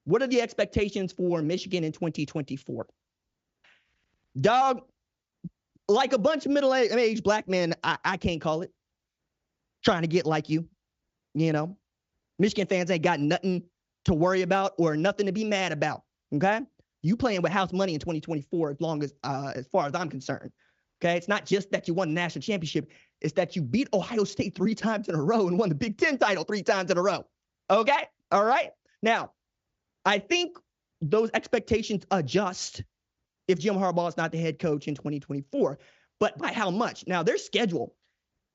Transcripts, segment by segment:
What are the expectations for Michigan in 2024? Dog, like a bunch of middle-aged black men, I can't call it. Trying to get like you, you know. Michigan fans ain't got nothing to worry about or nothing to be mad about, okay? You playing with house money in 2024 as far as I'm concerned, okay? It's not just that you won the national championship. It's that you beat Ohio State 3 times in a row and won the Big Ten title 3 times in a row, okay? All right? Now, I think those expectations adjust if Jim Harbaugh is not the head coach in 2024. But by how much? Now, their schedule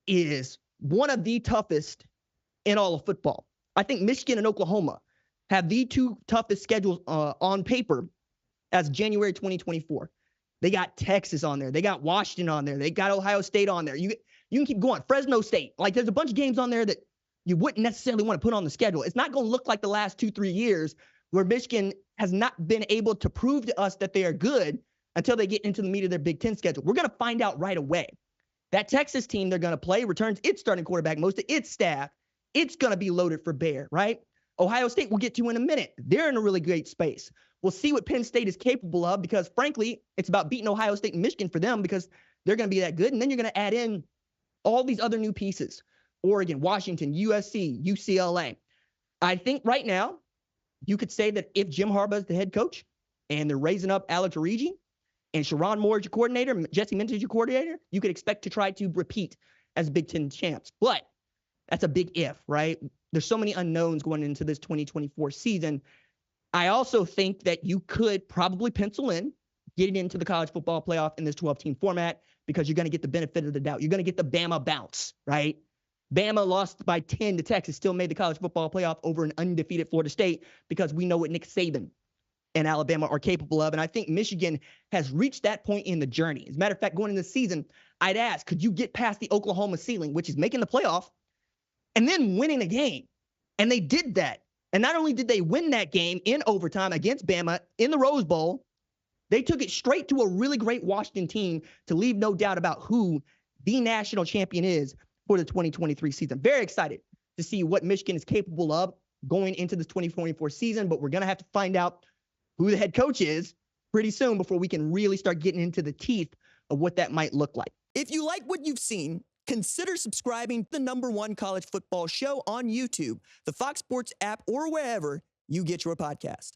is one of the toughest in all of football. I think Michigan and Oklahoma have the 2 toughest schedules on paper as January 2024. They got Texas on there. They got Washington on there. They got Ohio State on there. You can keep going. Fresno State. Like, there's a bunch of games on there that you wouldn't necessarily want to put on the schedule. It's not going to look like the last 2-3 years where Michigan has not been able to prove to us that they are good until they get into the meat of their Big Ten schedule. We're going to find out right away. That Texas team they're going to play returns its starting quarterback, most of its staff. It's going to be loaded for bear, right? Ohio State we'll get to in a minute. They're in a really great space. We'll see what Penn State is capable of because, frankly, it's about beating Ohio State and Michigan for them because they're going to be that good. And then you're going to add in all these other new pieces. Oregon, Washington, USC, UCLA. I think right now you could say that if Jim Harbaugh is the head coach and they're raising up Alex Origi and Sharon Moore is your coordinator, Jesse Minter is your coordinator, you could expect to try to repeat as Big Ten champs. But that's a big if, right? There's so many unknowns going into this 2024 season. I also think that you could probably pencil in getting into the college football playoff in this 12-team format because you're going to get the benefit of the doubt. You're going to get the Bama bounce, right? Bama lost by 10 to Texas, still made the college football playoff over an undefeated Florida State because we know what Nick Saban and Alabama are capable of. And I think Michigan has reached that point in the journey. As a matter of fact, going into the season, I'd ask, could you get past the Oklahoma ceiling, which is making the playoff, and then winning a game? And they did that. And not only did they win that game in overtime against Bama in the Rose Bowl, they took it straight to a really great Washington team to leave no doubt about who the national champion is for the 2023 season. Very excited to see what Michigan is capable of going into this 2024 season, but we're going to have to find out who the head coach is pretty soon before we can really start getting into the teeth of what that might look like. If you like what you've seen, consider subscribing to the #1 college football show on YouTube, the Fox Sports app, or wherever you get your podcast.